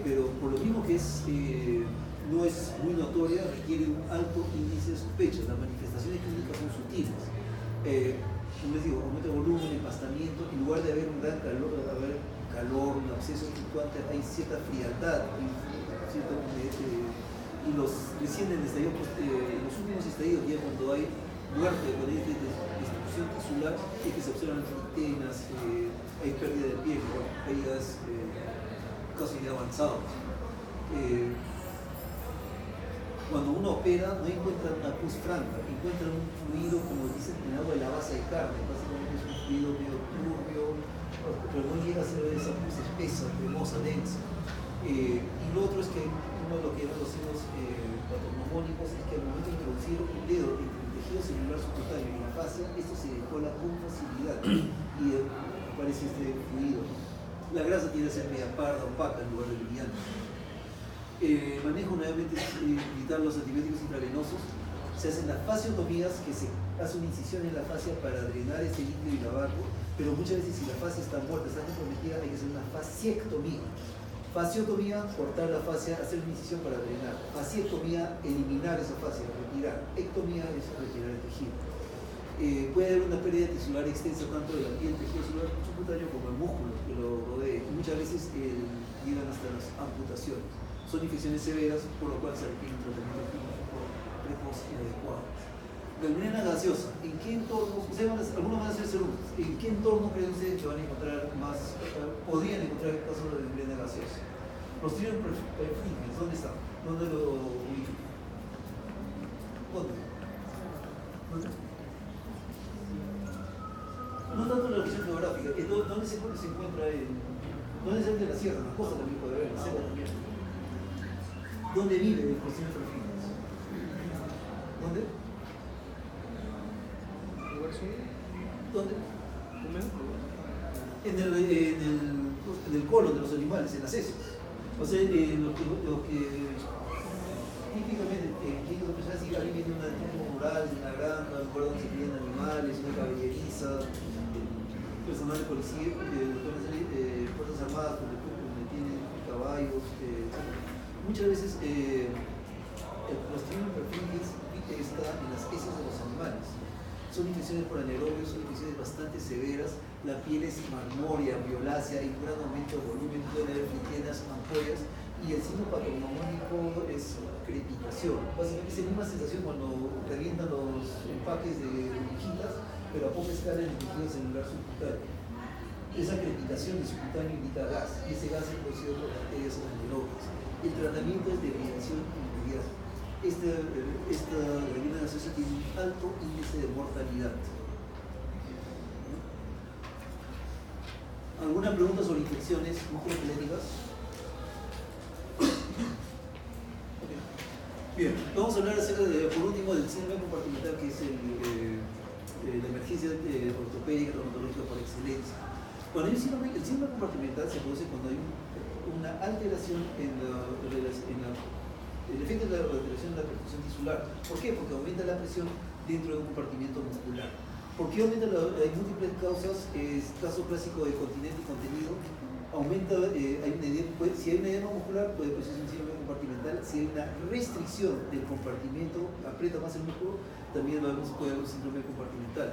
[SPEAKER 1] pero por lo mismo que no es muy notoria, requiere un alto índice de sospecha. Las manifestaciones clínicas son sutiles. Como les digo, aumento de volumen, empastamiento, en lugar de haber un gran calor, un absceso fluctuante, hay cierta frialdad y recién en los últimos estadios, ya cuando hay muerte con destitución tisular, es que se observan trictenas, hay pérdida de piel, hay casos ya avanzados. Cuando uno opera no encuentra una pus franca, encuentra un fluido, como dicen, en agua de la base de carne, básicamente es un fluido medio turbio, pero no llega a ser esa pus espesa, cremosa, densa. Y lo otro es que uno de lo que eran los signos patognomónicos es que al momento de introducir un dedo entre el tejido celular subcutáneo y la fascia, esto se decola con facilidad y aparece este fluido. La grasa tiende a ser media parda, opaca en lugar de brillante. Manejo nuevamente es evitar los antibióticos intravenosos. Se hacen las fasciotomías, que se hace una incisión en la fascia para drenar ese líquido y lavarlo, pero muchas veces si la fascia está muerta, está comprometida, hay que hacer una fasciectomía. Fasciotomía, cortar la fascia, hacer una incisión para drenar. Fasciectomía, eliminar esa fascia, retirar. Ectomía es retirar el tejido. Puede haber una pérdida tisular extensa tanto de la piel, tejido celular subcutáneo como el músculo que lo rodea. Muchas veces llegan hasta las amputaciones. Son infecciones severas, por lo cual se requiere un tratamiento quirúrgico precoz y adecuado. Gangrena gaseosa, ¿en qué entorno? Algunos van a hacer serumas. ¿En qué entorno creen ustedes que van a encontrar más, podrían encontrar casos de gangrena gaseosa? Los trios perfringens, ¿dónde están? ¿Dónde lo ubican? ¿Dónde? No tanto la región geográfica, ¿dónde se encuentra ¿dónde se encuentra la sierra? En la costa también puede haber, en la selva también. ¿Dónde vive el Clostridium perfringens? ¿Dónde? ¿Dónde? En el colon de los animales, en las heces. O sea, lo que típicamente en personas si alguien viene de un entorno rural, de una granja, un lugar donde se crían animales, una caballeriza, personal de policía, fuerzas armadas donde tienen caballos. Muchas veces el Clostridium perfringens está en las heces de los animales. Son infecciones por anaerobios, son infecciones bastante severas, la piel es marmórea, violácea, hay un gran aumento de volumen, pueden haber fitenas, ampollas, y el signo patognomónico es crepitación. Básicamente es la misma sensación cuando revientan los empaques de hojitas, pero a poca escala en el tejido celular subcutáneo. Esa crepitación de subcutáneo indica gas, y ese gas es producido por bacterias anaerobias. El tratamiento es degradación inmediata. Esta gangrena gaseosa tiene un alto índice de mortalidad. ¿Alguna pregunta sobre infecciones musculoesqueléticas? Okay. Bien, vamos a hablar acerca por último del síndrome compartimental, que es la emergencia ortopédica traumatológica por excelencia. Cuando hay el síndrome compartimental se produce cuando hay una alteración en el efecto de la alteración de la perfusión tisular. ¿Por qué? Porque aumenta la presión dentro de un compartimento muscular. ¿Por qué aumenta? Hay múltiples causas. Caso clásico de continente y contenido. Aumenta, si hay un edema muscular, puede producirse un síndrome compartimental. Si hay una restricción del compartimento, aprieta más el músculo, también puede haber un síndrome compartimental.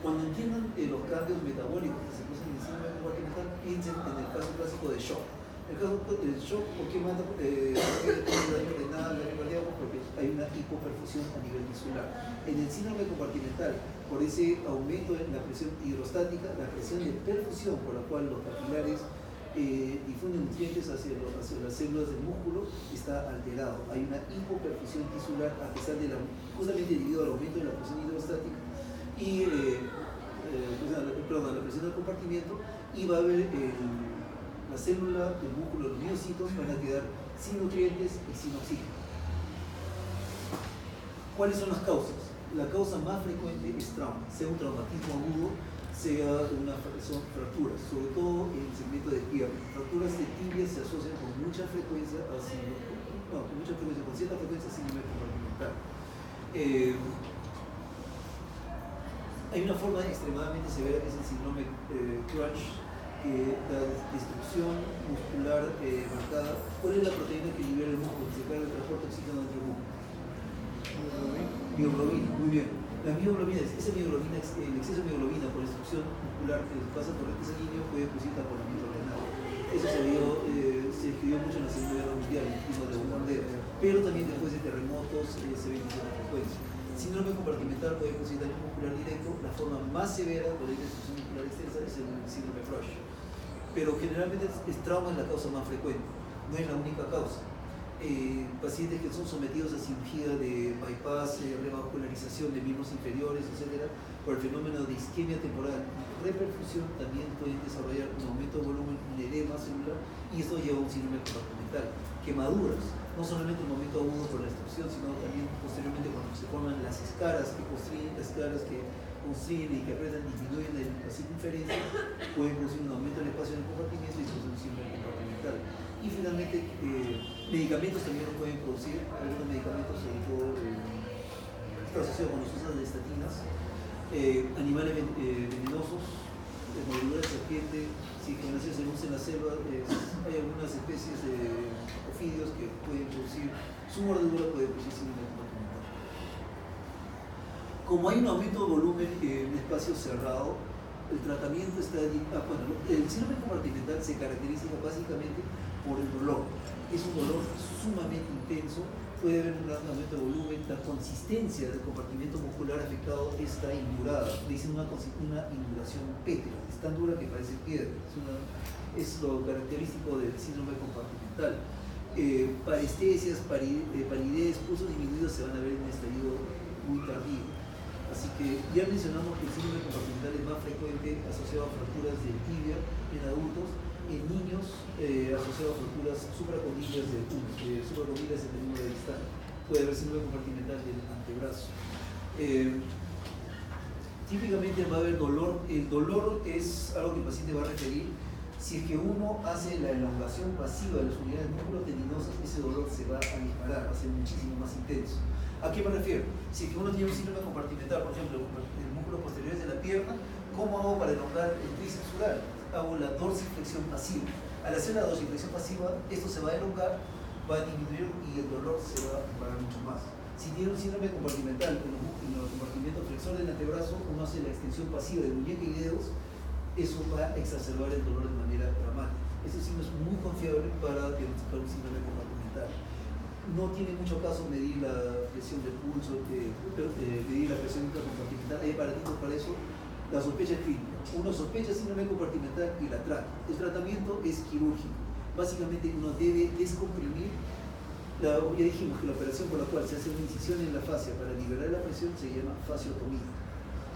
[SPEAKER 1] Cuando entiendan los cambios metabólicos que se producen en el síndrome compartimental, piensen en el caso clásico de shock. El caso del shock, ¿por qué mata? Daño renal, daño cardíaco, porque hay una hipoperfusión a nivel tisular. En el síndrome compartimental, por ese aumento en la presión hidrostática, la presión de perfusión por la cual los capilares difunden nutrientes hacia las células del músculo está alterado. Hay una hipoperfusión tisular a pesar de justamente debido al aumento de la presión hidrostática y la presión del compartimiento, y va a haber la célula del músculo, los miocitos van a quedar sin nutrientes y sin oxígeno. ¿Cuáles son las causas? La causa más frecuente es trauma, sea un traumatismo agudo, son fracturas, sobre todo en el segmento de pierna. Fracturas de tibia se asocian con mucha frecuencia con cierta frecuencia a síndrome compartimental. Hay una forma extremadamente severa que es el síndrome Crunch, la destrucción muscular marcada. ¿Cuál es la proteína que libera el músculo, que se carga el transporte de oxígeno dentro del músculo? Mioglobina, muy bien. La mioglobina, el exceso de mioglobina por destrucción muscular que pasa por el sanguíneo puede producir taponamiento renal. Eso se escribió mucho en la Segunda Guerra Mundial, en el clima de bombardeo, pero también después de terremotos se ve con frecuencia. Síndrome compartimental puede producir daño muscular directo. La forma más severa por la destrucción muscular extensa es el síndrome Crush. Pero generalmente el trauma es la causa más frecuente, no es la única causa. Pacientes que son sometidos a cirugía de bypass, revascularización de miembros inferiores, etc., por el fenómeno de isquemia temporal y reperfusión, también pueden desarrollar un aumento de volumen, un edema celular, y esto lleva a un síndrome compartimental. Quemaduras, no solamente un momento agudo por la destrucción, sino también posteriormente cuando se forman las escaras que constriñen y que apretan, disminuyen la circunferencia, pueden producir un aumento del espacio del compartimiento y producir un síndrome compartimental. Y finalmente, medicamentos también lo pueden producir. Algunos medicamentos, sobre todo, está asociado con los usos de estatinas, animales venenosos, mordeduras de serpiente, si se usa en la selva, hay algunas especies de ofidios que pueden producir, su mordedura puede producir síndrome compartimental. Como hay un aumento de volumen en un espacio cerrado, el tratamiento está... el síndrome compartimental se caracteriza básicamente por el dolor. Es un dolor sumamente intenso, puede haber un gran aumento de volumen, la consistencia del compartimento muscular afectado está indurada, le dicen una induración pétrea, es tan dura que parece piedra, es lo característico del síndrome compartimental. Parestesias, palidez, pulsos disminuidos se van a ver en un estadio muy tardío. Así que ya mencionamos que el síndrome compartimental es más frecuente asociado a fracturas de tibia en adultos, en niños asociado a fracturas supracondilias del miembro de distal. Puede haber síndrome compartimental del antebrazo. Típicamente va a haber dolor. El dolor es algo que el paciente va a referir. Si es que uno hace la elongación pasiva de las unidades musculotendinosas, ese dolor se va a disparar, va a ser muchísimo más intenso. ¿A qué me refiero? Si es que uno tiene un síndrome compartimental, por ejemplo, el músculo posterior de la pierna, ¿cómo hago para elongar el tríceps sural? Hago la dorsiflexión pasiva. Al hacer la dorsiflexión pasiva, esto se va a elongar, va a disminuir y el dolor se va a disparar mucho más. Si tiene un síndrome compartimental en el compartimento flexor del antebrazo, uno hace la extensión pasiva de muñeca y dedos, eso va a exacerbar el dolor de manera dramática. Este signo es muy confiable para diagnosticar un síndrome compartimental. No tiene mucho caso medir la presión del pulso, medir la presión intracompartimental, hay aparatitos para eso. La sospecha es clínica. Uno sospecha síndrome compartimental y la trata. El tratamiento es quirúrgico. Básicamente uno debe descomprimir. Ya dijimos que la operación por la cual se hace una incisión en la fascia para liberar la presión se llama fasciotomía.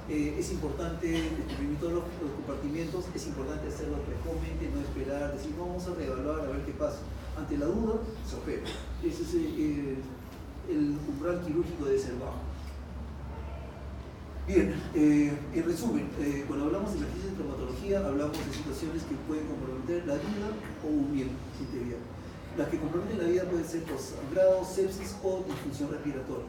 [SPEAKER 1] Es importante descomprimir todos los compartimentos, es importante hacerlo precozmente, no esperar, decir vamos a reevaluar a ver qué pasa. Ante la duda, se opera. Ese es el umbral quirúrgico debe ser bajo. Bien, en resumen, cuando hablamos de ejercicio de traumatología, fascistotomía hablamos de situaciones que pueden comprometer la vida o un miembro, su integridad. Las que comprometen la vida pueden ser por sangrado, sepsis o disfunción respiratoria,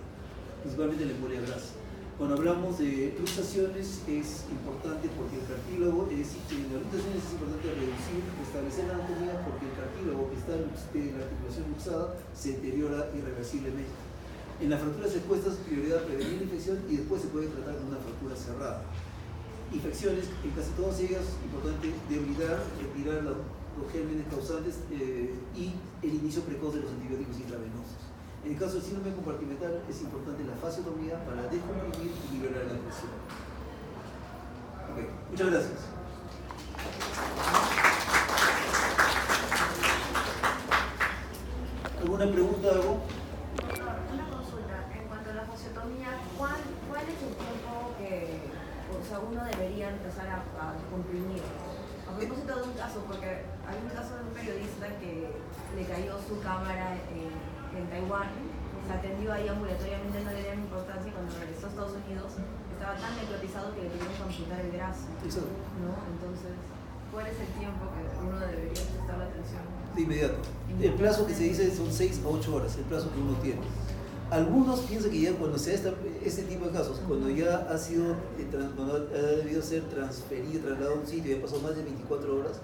[SPEAKER 1] principalmente la embolia grasa. Cuando hablamos de luxaciones es importante porque el cartílago, en las luxaciones es importante reducir, restablecer la anatomía porque el cartílago que está en la articulación luxada se deteriora irreversiblemente. En las fracturas expuestas, prioridad prevenir la infección y después se puede tratar con una fractura cerrada. Infecciones, en casi todas ellas, importante debilitar, retirar los gérmenes causantes y el inicio precoz de los antibióticos intravenosos. En el caso del síndrome compartimental es importante la fasciotomía para descomprimir y liberar la presión. Okay. Muchas gracias. ¿Alguna pregunta, algo?
[SPEAKER 4] Una consulta. En cuanto a la fasciotomía, ¿cuál es el tiempo que uno debería empezar a comprimir? A propósito de un caso, porque hay un caso de un periodista que le cayó su cámara en Taiwán, se atendió ahí ambulatoriamente, no le dieron importancia y cuando regresó a Estados Unidos estaba tan necrotizado que le tuvieron que amputar el brazo. ¿No? Entonces, ¿cuál es el tiempo que uno debería prestar la atención?
[SPEAKER 1] De inmediato. El plazo que se dice son 6 a 8 horas, el plazo que uno tiene. Algunos piensan que ya cuando se da este tipo de casos, cuando ya ha sido, cuando ha debido ser transferido, trasladado a un sitio y ha pasado más de 24 horas,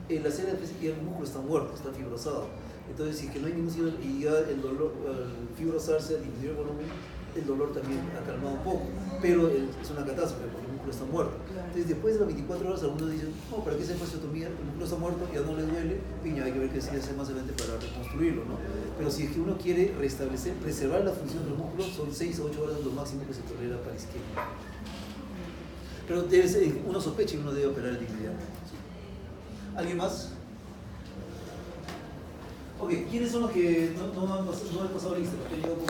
[SPEAKER 1] la célula ya el músculo está muerto, está fibrosado. Entonces, si es que no hay ningún signo y ya el dolor, al fibrosarse, al disminuir el volumen, el dolor también ha calmado un poco, pero es una catástrofe porque el músculo está muerto. Entonces, después de las 24 horas, algunos dicen, no, ¿para qué se fasciotomía? El músculo está muerto, ya no le duele, y ya hay que ver qué se hace más adelante para reconstruirlo, ¿no? Pero si es que uno quiere restablecer, preservar la función del músculo, son 6 a 8 horas lo máximo que se tolera para isquemia. Pero uno sospecha y uno debe operar de inmediato. ¿Alguien más? Ok, ¿quiénes son los que no han pasado lista?